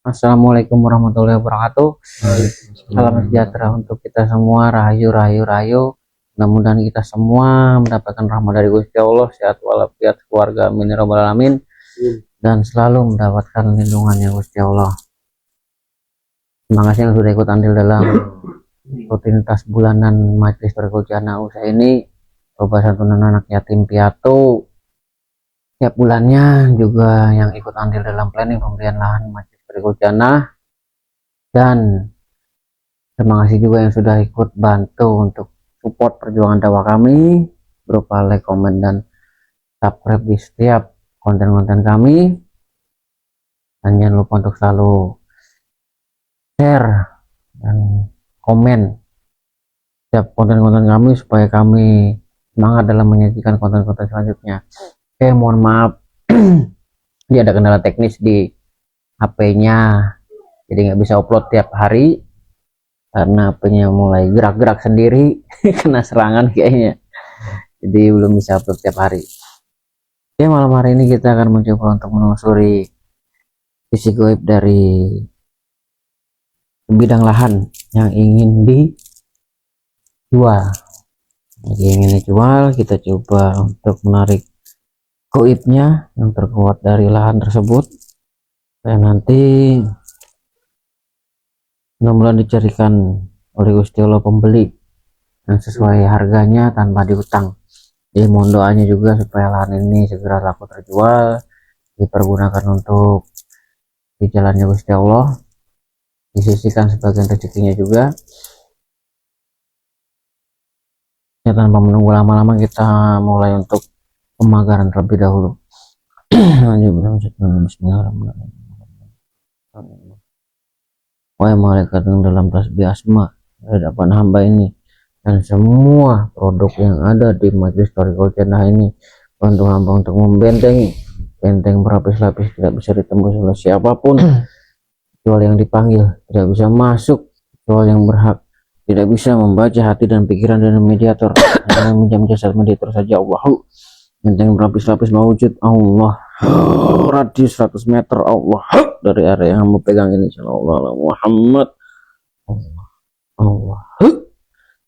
Assalamualaikum warahmatullahi wabarakatuh. Salam sejahtera untuk kita semua. Rahayu, rahayu, rahayu. Mudah-mudahan kita semua mendapatkan rahmat dari Gusti Allah, sehat walafiat keluarga, amin ya rabbal alamin, dan selalu mendapatkan lindungannya Gusti Allah. Terima kasih yang sudah ikut andil dalam rutinitas bulanan Majelis Torikul Jannah usaha ini, berupa santunan anak yatim piatu setiap bulannya, juga yang ikut andil dalam planning pembelian lahan Majelis Torikul Jannah, dan terima kasih juga yang sudah ikut bantu untuk support perjuangan dakwah kami berupa like, komen, dan subscribe di setiap konten-konten kami. Dan jangan lupa untuk selalu share dan komen setiap konten-konten kami supaya kami semangat dalam menyajikan konten-konten selanjutnya. Oke, mohon maaf dia ada kendala teknis di HP-nya, jadi nggak bisa upload tiap hari karena HP-nya mulai gerak-gerak sendiri kena serangan kayaknya, jadi belum bisa upload tiap hari. Oke, malam hari ini kita akan mencoba untuk menelusuri sisi goib dari bidang lahan yang ingin dijual. Jadi ingin dijual, kita coba untuk menarik goibnya yang terkuat dari lahan tersebut, dan nanti mudah-mudahan dicarikan oleh Gusti Allah pembeli yang sesuai harganya tanpa diutang. Jadi mohon doanya juga supaya lahan ini segera laku terjual, dipergunakan untuk di jalannya Gusti Allah, disisihkan sebagian rezekinya juga. Ya, tanpa menunggu lama-lama kita mulai untuk pemagaran terlebih dahulu. Bismillahirrahmanirrahim. Wahai malaikat yang dalam tasbih asma di hadapan hamba ini, dan semua produk yang ada di Majelis Torikul Jannah ini, bantu hamba untuk membentengi benteng berlapis-lapis, tidak bisa ditembus oleh siapapun kecuali yang dipanggil, tidak bisa masuk kecuali yang berhak, tidak bisa membaca hati dan pikiran dan mediator, hanya meminjam jasa mediator saja. Allahu, benteng berlapis-lapis mewujud Allah, radius 100 meter Allah dari area yang hamba pegang ini. Sallallahu Muhammad. Allah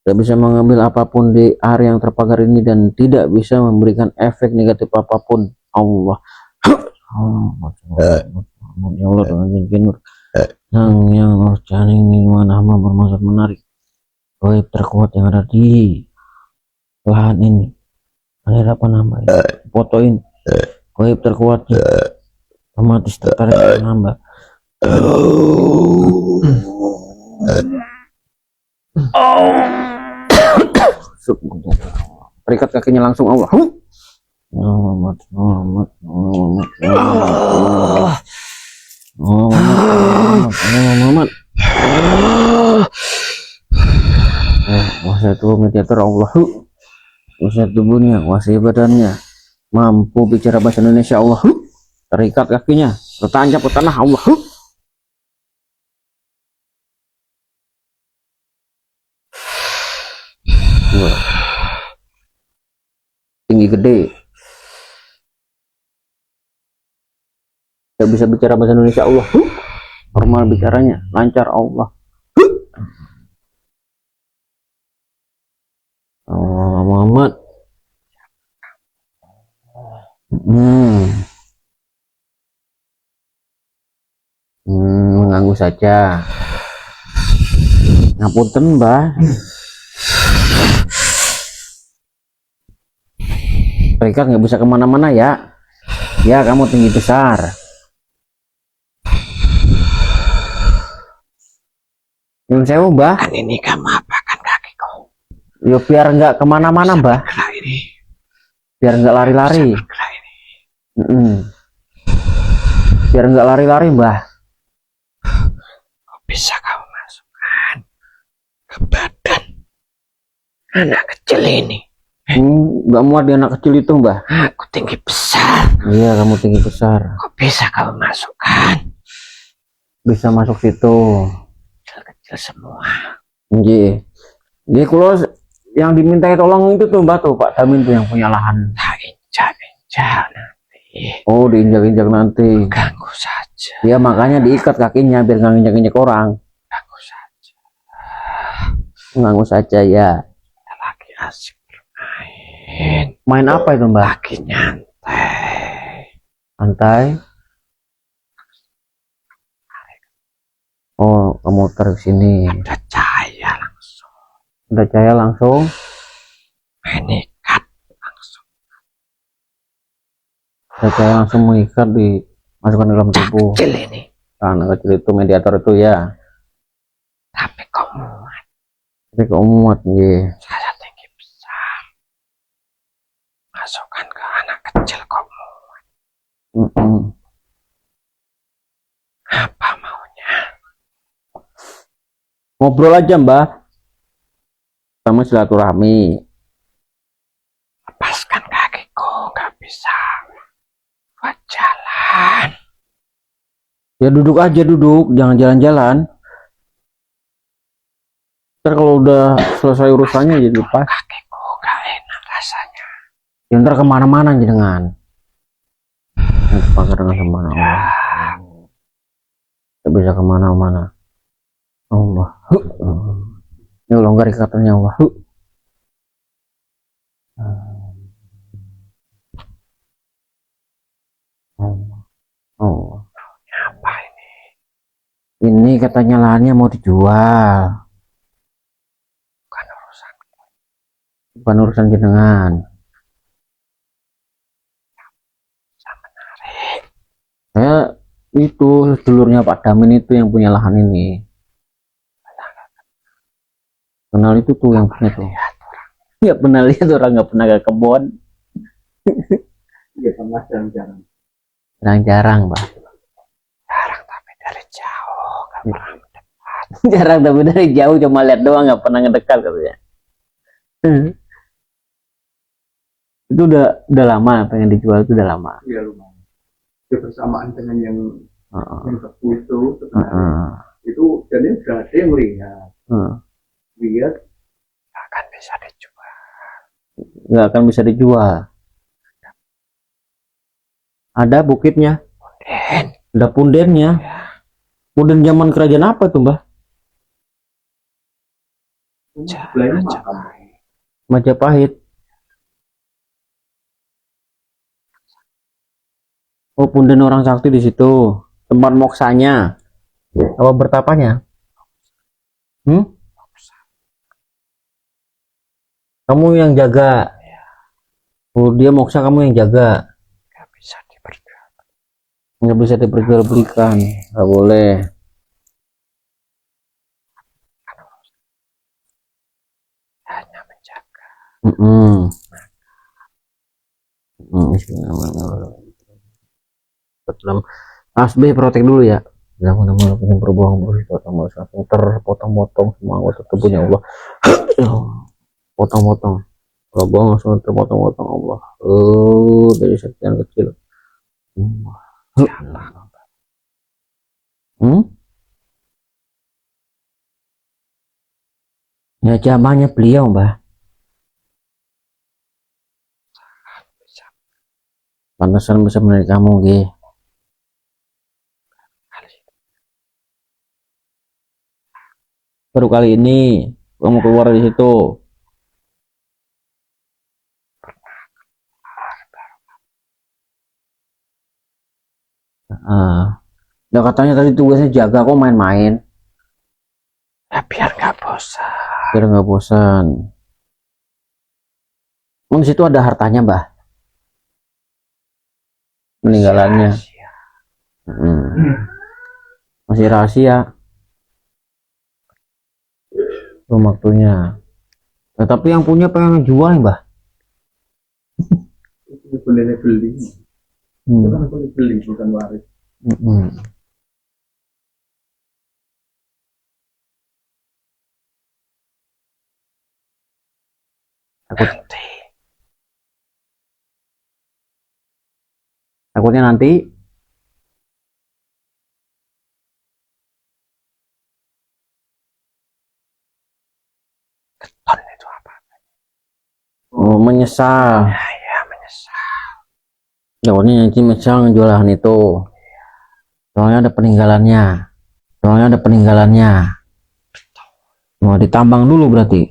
tidak bisa mengambil apapun di area yang terpagar ini dan tidak bisa memberikan efek negatif apapun. Allah, ya Allah, dengan izin nur sang yang nurjani ini, mana hamba bermaksud menarik goib terkuat yang ada di lahan ini. Ada hadapan hamba ini, fotoin goib terkuatnya, otomatis tertarik dengan hamba. Terikat kakinya langsung. Allah, Muhammad, Muhammad, Muhammad, Muhammad, kuasa tubuh mediator Allah, kuasa tubuhnya, kuasa badannya, mampu bicara bahasa Indonesia Allah, terikat kakinya, tertancap ke tanah Allah. Tinggi gede, tidak bisa bicara bahasa Indonesia Allah, normal bicaranya, lancar Allah. Allah Muhammad. Mengganggu saja. Ngapunten Mbah. Terikat nggak bisa kemana-mana ya. Ya, kamu tinggi besar. Nyun sewu Mbah. Ini kamu apakan kakiku? Yo, biar nggak kemana-mana Mbah. Biar nggak lari-lari. Biar nggak lari-lari Mbah. Kok bisa kamu masukkan ke badan anak kecil ini? Nggak muat di anak kecil itu Mbah. Aku tinggi besar. Iya, kamu tinggi besar. Kok bisa kamu masukkan? Bisa masuk situ. Kecil-kecil semua. Iya. Jadi kalau yang dimintai tolong itu tuh Mbak tuh Pak Damin tuh yang punya lahan. Tak injak nanti. Oh, diinjak-injak nanti. Ganggu saja. Ya makanya diikat kakinya biar nggak injak-injak orang. Ganggu saja. Nganggu saja ya. Lagi asik bermain. Main apa itu Mbak? Lagi nyantai. Santai. Oh, kamu tarik sini. Ada cahaya langsung. Udah cahaya langsung. Mengikat langsung. Udah cahaya langsung mengikat dimasukkan ke dalam tubuh. Kecil ini. Nah, kecil itu mediator itu ya. Tapi kok muat. Tapi kok muat ya. Saya tinggi besar. Masukkan ke anak kecil kok muat. Apa maunya? Ngobrol aja Mbak. Kamu silaturahmi. Lepaskan kakiku, nggak bisa. Buat jalan. Ya duduk aja duduk, jangan jalan-jalan. Ntar kalau udah selesai urusannya jadi lepas. Kakiku nggak enak rasanya. Ya ntar kemana-mana jenengan. Pakai dengan semana Allah. Gak bisa kemana-mana. Allah. Ini longgar ikatannya Allah. Allah. Allah. Apa ini? Ini katanya lahannya mau dijual. Bukan urusan. Bukan urusan jenengan. Bisa menarik. Saya itu sedulurnya Pak Damin itu yang punya lahan ini. Kenal itu tuh yang punya tuh. Nggak pernah lihat orang, nggak pernah ke kebun. Iya, pernah jarang-jarang. Jarang-jarang, Pak. Jarang tapi dari jauh, nggak pernah mendekat. Jarang tapi dari jauh cuma lihat doang, nggak pernah ngedekat katanya. Itu udah lama pengen dijual, itu udah lama. Iya, lumayan. Itu bersamaan dengan yang beku itu, itu jadi sudah ada yang lihat Nggak akan bisa dijual. Nggak akan bisa dijual. Ada bukitnya, Punden. ada pundennya. Ya. Punden zaman kerajaan apa tuh Mbah? sebelahnya makam. Majapahit. Oh, punden orang sakti di situ. Tempat moksanya. Apa bertapanya? Kamu yang jaga. Oh, dia moksa, kamu yang jaga. Nggak bisa diperjualbelikan. Nggak bisa diperjualbelikan. Nggak boleh. Hanya menjaga. Dalam asbih protek dulu ya. Jangan melakukan perubahan langsung terpotong-potong semua anggota tubuhnya Allah. Potong-potong. Perubahan langsung terpotong-potong Allah. Dari sekian kecil. Ya zamannya beliau Mbah. Pantesan bisa menarik kamu gitu. Baru kali ini kamu keluar di situ. Udah katanya tadi tugasnya jaga, kok main-main. Ya biar nggak bosan. Biar nggak bosan. Emang di situ ada hartanya Mbah? Meninggalannya. Sia-sia. Masih rahasia. Belum waktunya. Nah, tapi yang punya pengen jual Mbah. Itu boleh beli. Itu kan boleh beli, bukan waris. Nanti. Takutnya nanti Keton itu apa? menyesal. Ya menyesal. Jawabnya nanti misal ngejual lahan itu. Soalnya ada peninggalannya. Mau ditambang dulu berarti.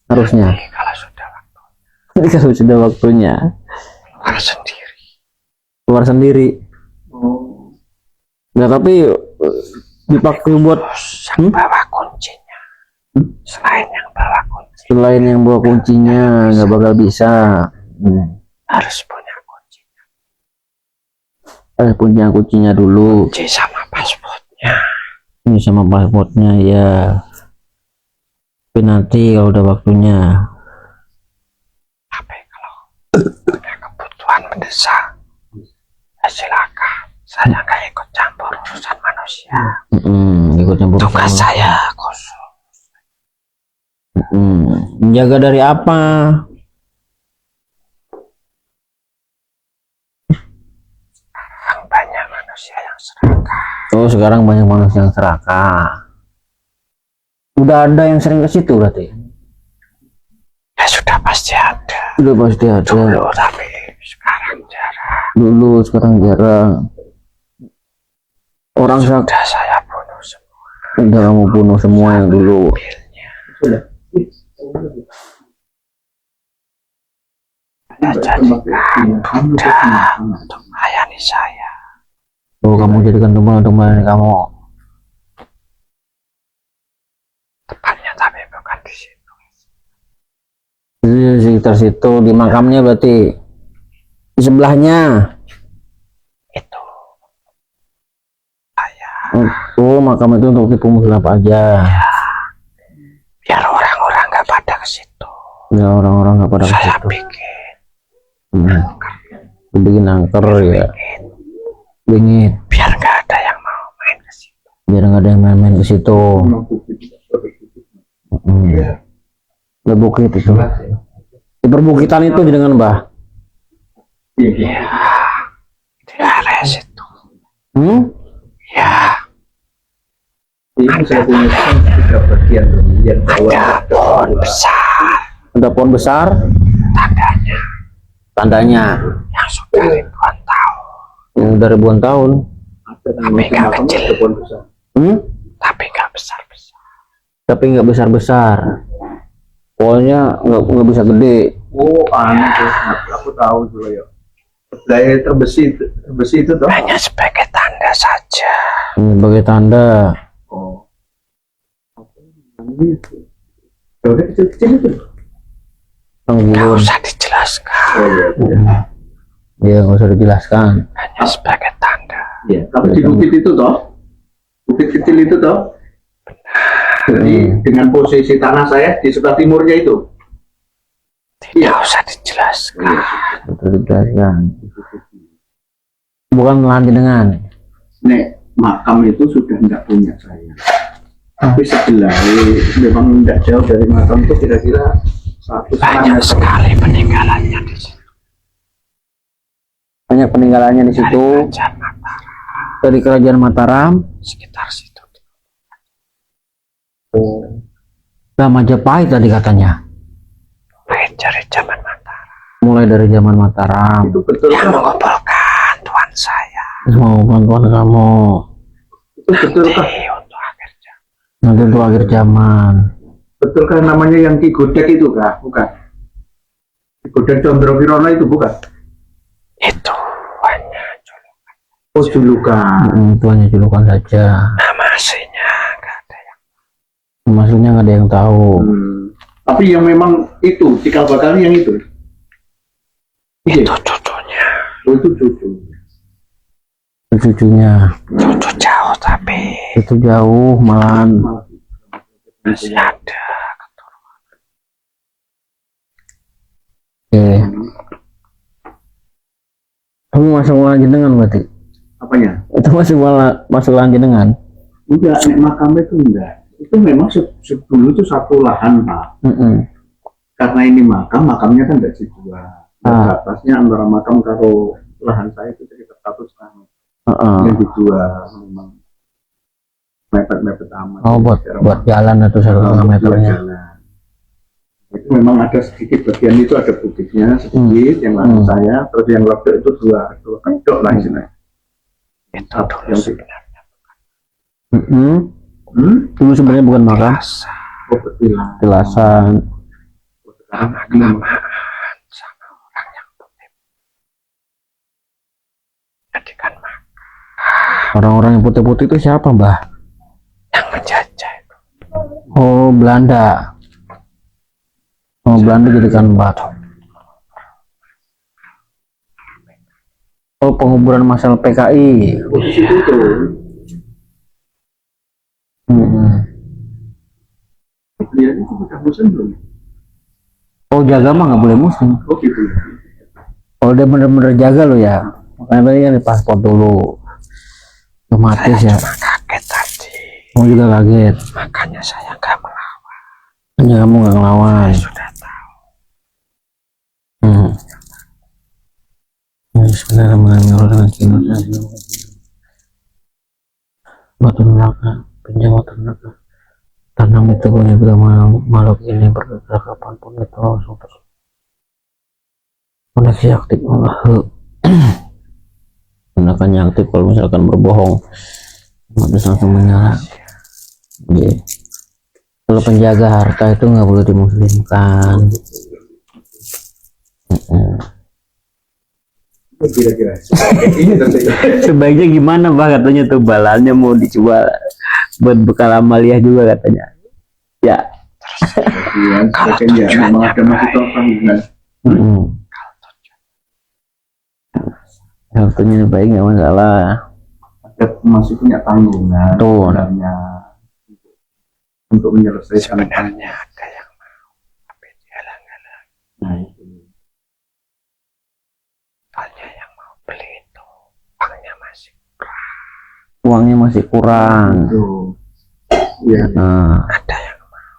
Harusnya. Kalau sudah waktu Kalau sudah waktunya. keluar sendiri. Keluar sendiri. Oh, Nggak, tapi dipakai buat Yang bawa kuncinya. Selain yang bawa kunci selain yang bawa kuncinya nggak bakal bisa. harus punya kunci. Harus punya kuncinya dulu. Kunci sama pasportnya. Ini sama pasportnya ya. Tapi nanti kalau udah waktunya. Tapi kalau ada kebutuhan mendesak, ya silakan. Saya nggak ikut campur urusan manusia. Ikut campur Tugas sama. saya khusus. Menjaga dari apa? Sekarang banyak manusia yang serakah. Oh, sekarang banyak manusia yang serakah. Udah ada yang sering ke situ berarti. Ya sudah pasti ada. Udah pasti ada. Dulu tapi sekarang jarang. Dulu, sekarang jarang. Orang Sudah saya bunuh semua udah kamu bunuh semua yang dulu. mobilnya. sudah. Saya jadikan budak untuk melayani saya. Oh, kamu jadikan tumbal untuk melayani kamu. Tepatnya tapi bukan di situ. Itu di sekitar situ, di makamnya berarti. Di sebelahnya. Itu saya. Oh, makam itu untuk tipu muslihat apa aja. Biar orang-orang nggak pada ke situ. Ya, orang-orang nggak pada ke Saya situ. bikin Bikin angker ya. Bingit. biar nggak ada yang mau main ke situ. Biar nggak ada yang main-main ke situ. Memang bukit. Ada bukit itu. Di perbukitan itu dengan Mbah. Iya. Di area situ. Ya, Ini saya punya tiga bagian yang bawah. ada pohon besar. Ada pohon besar. Tandanya Tandanya yang sudah ribuan tahun. yang udah ribuan tahun. Ada Tapi nggak kecil. ada pohon besar. Tapi nggak besar-besar. Tapi nggak besar-besar. Pohonnya nggak bisa gede. Oh, aneh tuh. Aku tahu juga ya. Daya terbesi itu toh. Hanya sebagai tanda saja. Sebagai tanda. Oh. Itu. Udah kecil-kecil itu. Nggak Tanggung. usah dijelaskan. Oh iya. Ya nggak usah dijelaskan. Hanya sebagai tanda. Iya. Tapi di bukit itu toh. Bukit kecil itu toh. Jadi dengan posisi tanah saya di sebelah timurnya itu. Tidak usah dijelaskan. Itu dijelaskan. Bukan lahan jenengan. Nek makam itu sudah tidak punya saya. Tapi sebelah memang tidak jauh dari makam itu kira-kira 1,5 Banyak meter. sekali peninggalannya di situ. Banyak peninggalannya di situ. Kerajaan Mataram, Dari kerajaan Mataram. sekitar situ. Udah Majapahit tadi katanya. Mulai dari zaman Mataram. Mulai dari zaman Mataram. Itu betul Yang kan? mengumpulkan tuan saya. Mau bantuan kamu. Itu betul kan? Nanti untuk akhir zaman. Nanti untuk akhir zaman. Betul kan namanya yang Ki Godek itu kah? Bukan. Ki Godek Condro Kirono itu bukan. Itu hanya julukan. Oh julukan. Itu hanya julukan saja. Nama aslinya nggak ada yang. Maksudnya nggak ada yang tahu. Tapi yang memang itu cikal bakal yang itu. Itu Iya. cucunya. Oh, itu cucu. Cucunya Cucu jauh tapi itu jauh malahan. masih ada. Oke. Tapi masuk lahan jenengan berarti. Apanya? Itu masuk lahan jenengan. Enggak, nek makam itu enggak. Itu memang dulu itu satu lahan Pak. Karena ini makamnya kan enggak dijual. Batasnya antara makam karo lahan saya itu sekitar 1,5 meter. Yang dijual memang mepet-mepet amat. Oh, buat jalan atau 1,5 meternya. Itu memang ada sedikit bagian itu ada putihnya sedikit, yang lain saya, terus yang ledok itu dua kedok lah istilahnya. Itu dulu sebenarnya. Dulu sebenarnya bukan makam. Petilasan. Lama-kelamaan sama orang yang putih. Jadikan makam. Orang-orang yang putih-putih itu siapa, Mbah? Yang menjajah itu. Oh, Belanda. Oh, Belanda jadikan batu. Oh, penguburan massal PKI. Posisi itu. Lihat itu udah bosan belum? Oh, jaga mah nggak boleh muslim. Oh gitu. Oh, dia bener-bener jaga lo ya. Makanya tadi kan paspor dulu. Otomatis ya. Cuma kaget tadi. Kamu juga kaget. Makanya saya nggak melawan. Hanya kamu nggak ngelawan. Saya sudah tahu. Bismillahirrahmanirrahim. Batu neraka, penjaga neraka. Tanam itu punya makhluk ini bergerak kapanpun itu langsung terus. Koneksi aktif Allah. Gunakannya aktif kalau misalkan berbohong. Harus langsung menyala. Kalau penjaga harta itu nggak boleh dimuslimkan. Kira-kira. Sebaiknya gimana, Mbak? Katanya tuh balannya mau dijual buat bekal amaliah juga katanya. Ya. Iya, sebagainya memang ada masuk tanggungan. Hartanya baik nggak masalah. Ada masih punya tanggungan. Tuh. Sebenarnya untuk menyelesaikan Sebenarnya ada yang mau, tapi dihalang-halang. Nah, itu. Soalnya yang mau beli itu uangnya masih kurang. Uangnya masih kurang. Itu. Iya. Nah, Ada yang mau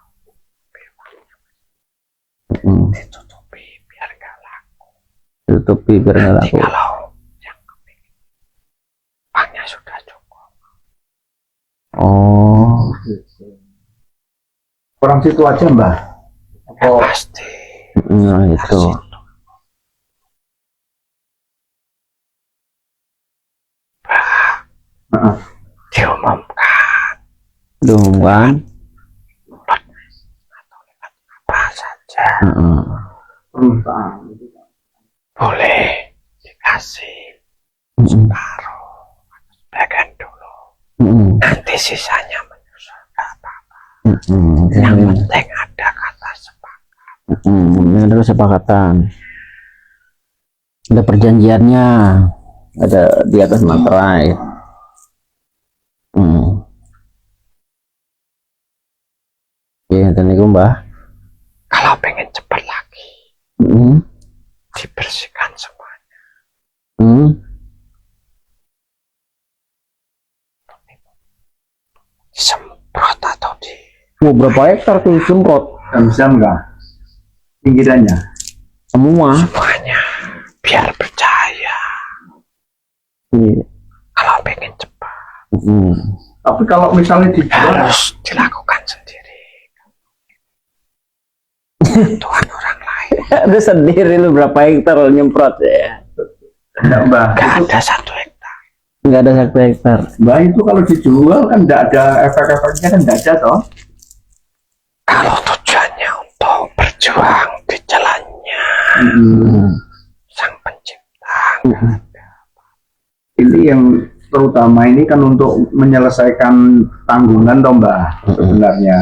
ditutupi biar nggak laku. tutupi biar nggak Nanti laku. kalau yang kepingin uangnya sudah cukup. Oh, Orang situ aja, Mbah. Ya pasti. nah itu. Diumumkan Dong kan? atau lewat apa saja boleh dikasih separuh sebagian dulu, nanti sisanya menyusul nggak apa-apa. Yang penting ada kata sepakat. Ini ada kesepakatan, ada perjanjiannya, ada di atas materai. Oke, dan itu Mbah. Kalau pengen cepat lagi dibersihkan semuanya. Disemprot atau di Berapa hektar tuh semprot? Bisa enggak? Pinggirannya. Semua. semuanya biar percaya. Kalau pengen cepat Tapi kalau misalnya dijual, harus dilakukan sendiri. Tuhan orang lain. Ada sendiri lu berapa hektar lu nyemprot ya? enggak, Mbah. Gak ada 1 hektar. Nggak ada 1 hektar. Mbah itu kalau dijual kan enggak ada efek-efeknya kan enggak ada toh. Kalau tujuannya untuk berjuang di jalannya Sang Pencipta, Ini yang terutama ini kan untuk menyelesaikan tanggungan toh, Mbah. Sebenarnya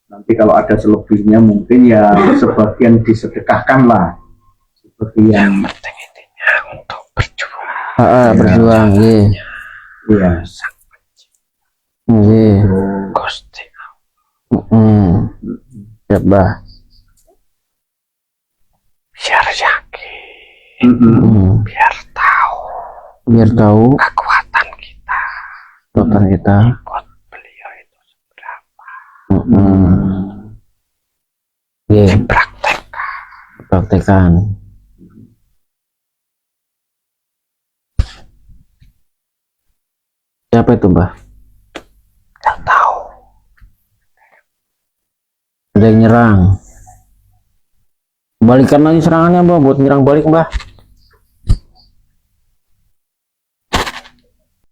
nanti kalau ada selebihnya mungkin ya sebagian disedekahkan lah. Sebagian. yang penting intinya untuk berjuang. Berjuang, iya. Iya. Sang Pencipta, Iya. Gusti Siap, Mbah. biar yakin, biar tahu Biar tahu kekuatan kita ikut beliau itu seberapa. Iya, Dipraktekkan. praktekan. Siapa itu, Mbah? Gak tahu. Ada yang nyerang. Balikan lagi serangannya, Mbah, buat nyerang balik, Mbah.